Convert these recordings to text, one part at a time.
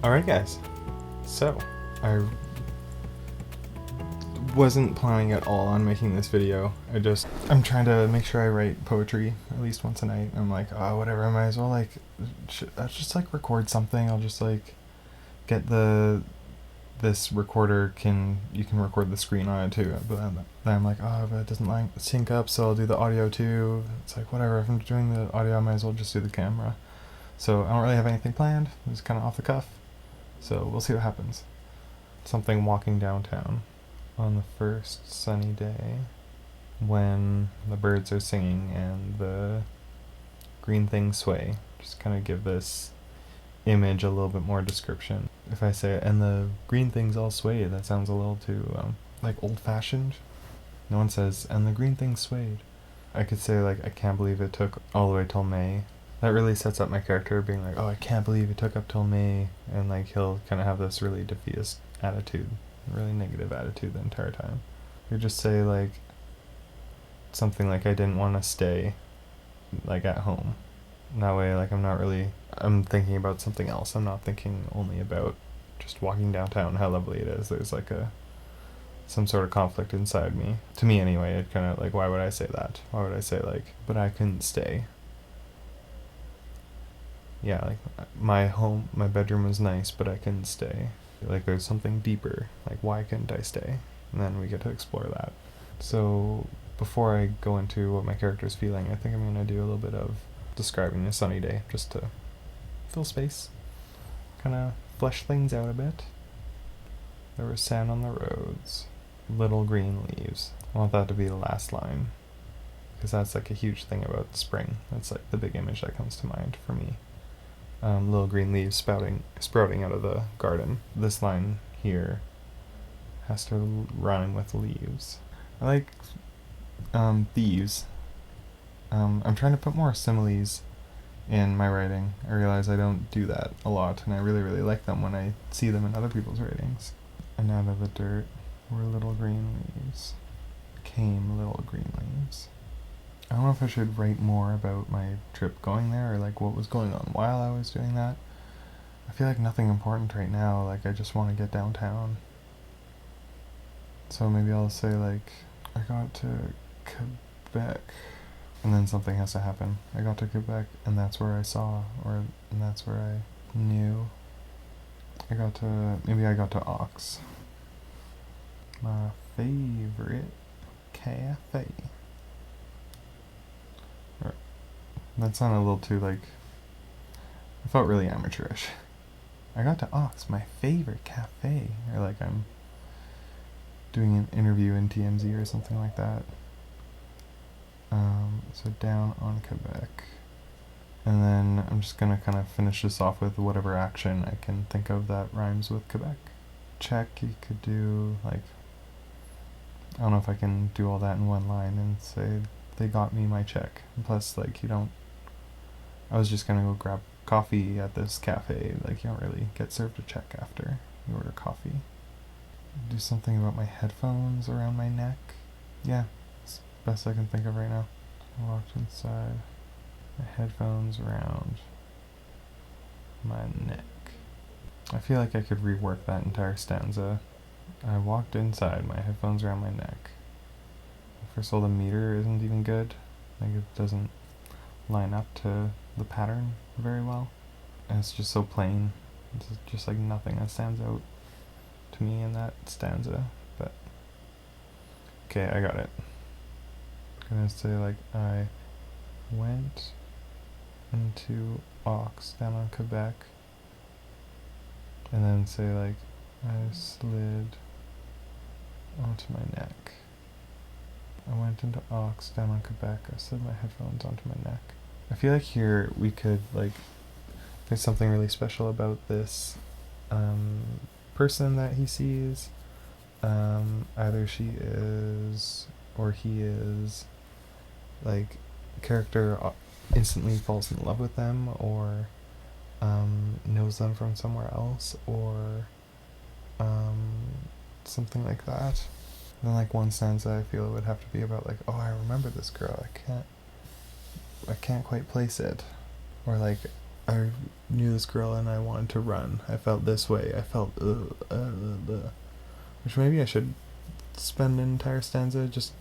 Alright guys, so I wasn't planning at all on making this video. I'm trying to make sure I write poetry at least once a night. I'm like, oh whatever, I might as well I'll just record something. I'll just get this recorder you can record the screen on it too. But then I'm like, oh, but it doesn't sync up, so I'll do the audio too. It's like, whatever, if I'm doing the audio I might as well just do the camera. So I don't really have anything planned, it's kind of off the cuff. So we'll see what happens. Something walking downtown on the first sunny day when the birds are singing and the green things sway. Just kind of give this image a little bit more description. If I say, and the green things all swayed, that sounds a little too old-fashioned. No one says, and the green things swayed. I could say I can't believe it took all the way till May. That really sets up my character being like, oh, I can't believe it took up till May, and he'll kind of have this really defeatist attitude, really negative attitude the entire time. You just say something like, I didn't want to stay at home. And that way I'm thinking about something else. I'm not thinking only about just walking downtown, how lovely it is. There's some sort of conflict inside me. To me anyway, it kind of why would I say that? Why would I say but I couldn't stay? Yeah, my bedroom was nice, but I couldn't stay. There's something deeper, why couldn't I stay? And then we get to explore that. So before I go into what my character's feeling, I think I'm going to do a little bit of describing a sunny day, just to fill space, kind of flesh things out a bit. There was sand on the roads, little green leaves. I want that to be the last line, because that's a huge thing about spring. That's the big image that comes to mind for me. Little green leaves sprouting out of the garden. This line here has to rhyme with leaves. I like thieves. I'm trying to put more similes in my writing. I realize I don't do that a lot, and I really, really like them when I see them in other people's writings. And out of the dirt were little green leaves. Came little green leaves. I don't know if I should write more about my trip going there, or what was going on while I was doing that. I feel nothing important right now, I just want to get downtown. So maybe I'll say I got to Quebec, and then something has to happen. I got to Quebec, and that's where I saw, and that's where I knew. Maybe I got to Ox. My favorite cafe. That sounded a little too I felt really amateurish. I got to Ox, my favorite cafe. Or I'm doing an interview in TMZ or something like that. So down on Quebec. And then I'm just gonna kind of finish this off with whatever action I can think of that rhymes with Quebec. Check, you could do I don't know if I can do all that in one line and say they got me my check. And plus I was just gonna go grab coffee at this cafe. You don't really get served a check after you order coffee. Do something about my headphones around my neck. Yeah, it's the best I can think of right now. I walked inside, my headphones around my neck. I feel I could rework that entire stanza. I walked inside, my headphones around my neck. First of all, the meter isn't even good. It doesn't line up to the pattern very well. And it's just so plain. It's just nothing that stands out to me in that stanza. But okay, I got it. I'm gonna say I went into Ox down on Quebec, and then say I slid onto my neck. I went into Ox down on Quebec. I slid my headphones onto my neck. I feel here we could there's something really special about this person that he sees. Either she is or he is character instantly falls in love with them, or knows them from somewhere else, or something like that. And then one stanza I feel it would have to be about oh, I remember this girl, I can't quite place it. Or I knew this girl and I wanted to run. I felt this way. I felt which maybe I should spend an entire stanza just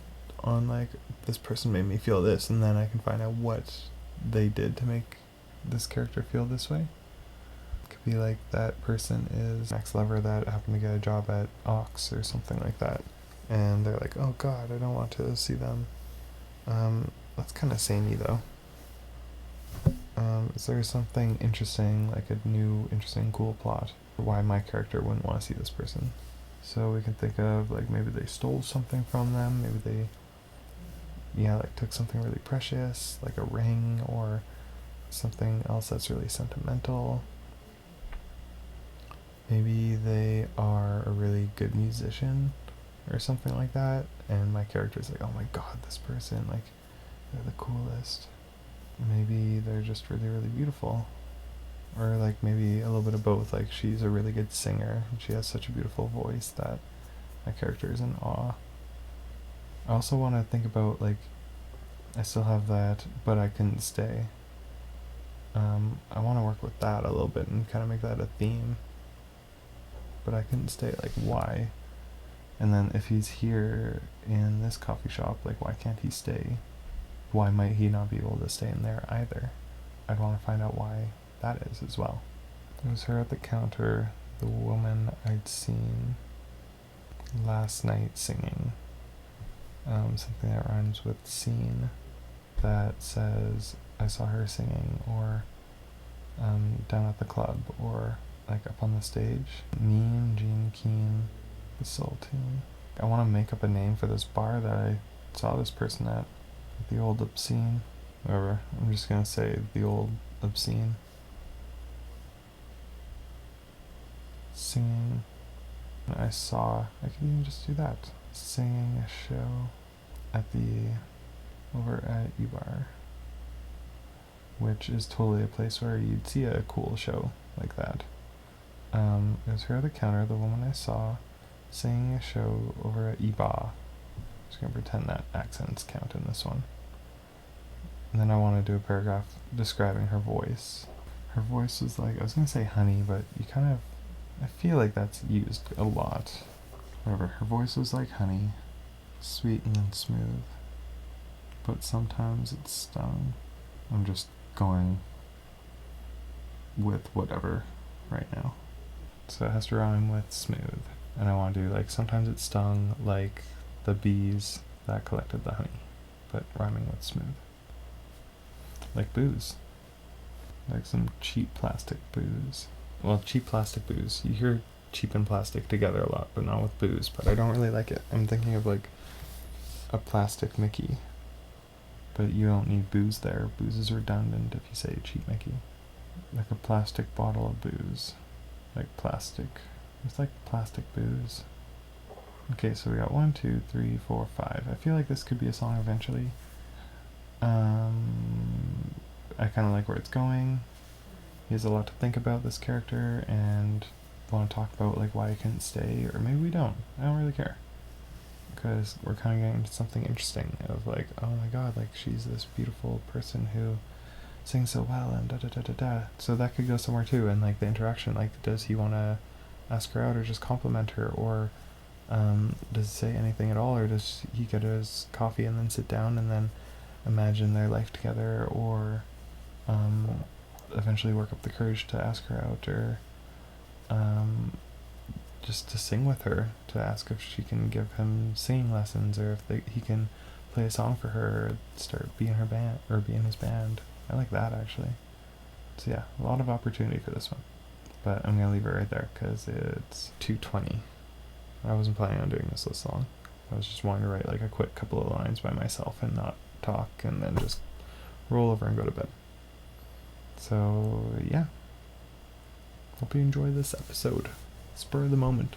on like this person made me feel this, and then I can find out what they did to make this character feel this way. It could be like that person is an ex-lover that happened to get a job at Ox or something like that, and they're like, oh god, I don't want to see them. That's kind of samey though. Is there something interesting, like a new, interesting, cool plot for why my character wouldn't want to see this person? So we can think of like maybe they stole something from them, maybe they, like took something really precious, like a ring or something else that's really sentimental. Maybe they are a really good musician or something like that, and my character's like, oh my god, this person, like, they're the coolest. Maybe they're just really, really beautiful. Or like maybe a little bit of both, like she's a really good singer and she has such a beautiful voice that my character is in awe. I also want to think about like, I still have that, but I couldn't stay. I want to work with that a little bit and kind of make that a theme. But I couldn't stay, like why? And then if he's here in this coffee shop, like why can't he stay? Why might he not be able to stay in there either? I'd want to find out why that is as well. It was her at the counter, the woman I'd seen last night singing. Something that rhymes with scene, that says I saw her singing, or down at the club, or like up on the stage. Mean, Gene Keen, the soul tune. I want to make up a name for this bar that I saw this person at, the old obscene. Whatever, I'm just gonna say the old obscene. Singing. I could even just do that. Singing a show over at eBar, which is totally a place where you'd see a cool show like that. It was her at the counter, the woman I saw, singing a show over at eBar. I'm just gonna pretend that accents count in this one. And then I want to do a paragraph describing her voice. Her voice was like, I was gonna say honey, but I feel like that's used a lot. Whatever, her voice was like honey, sweet and then smooth, but sometimes it stung. I'm just going with whatever right now. So it has to rhyme with smooth. And I want to do like, sometimes it stung like the bees that collected the honey, but rhyming with smooth. Like booze. Like some cheap plastic booze. Well, cheap plastic booze. You hear cheap and plastic together a lot, but not with booze, but I don't really like it. I'm thinking of like a plastic Mickey. But you don't need booze there. Booze is redundant if you say cheap Mickey. Like a plastic bottle of booze. Like plastic. It's like plastic booze. Okay, so we got 1, 2, 3, 4, 5. I feel like this could be a song eventually. I kind of like where it's going. He has a lot to think about, this character, and want to talk about like why he couldn't stay, or maybe we don't. I don't really care, because we're kind of getting into something interesting of like, oh my god, like she's this beautiful person who sings so well and da da da da da. So that could go somewhere too, and like the interaction, like does he want to ask her out or just compliment her, or does he say anything at all, or does he get his coffee and then sit down and then imagine their life together, or eventually work up the courage to ask her out, or just to sing with her, to ask if she can give him singing lessons, or if he can play a song for her, or start being her band, or be in his band. I like that actually. So yeah, a lot of opportunity for this one, but I'm gonna leave it right there because it's 2:20. I wasn't planning on doing this long. I was just wanting to write like a quick couple of lines by myself and not talk, and then just roll over and go to bed. So yeah, hope you enjoy this episode. Spur of the moment.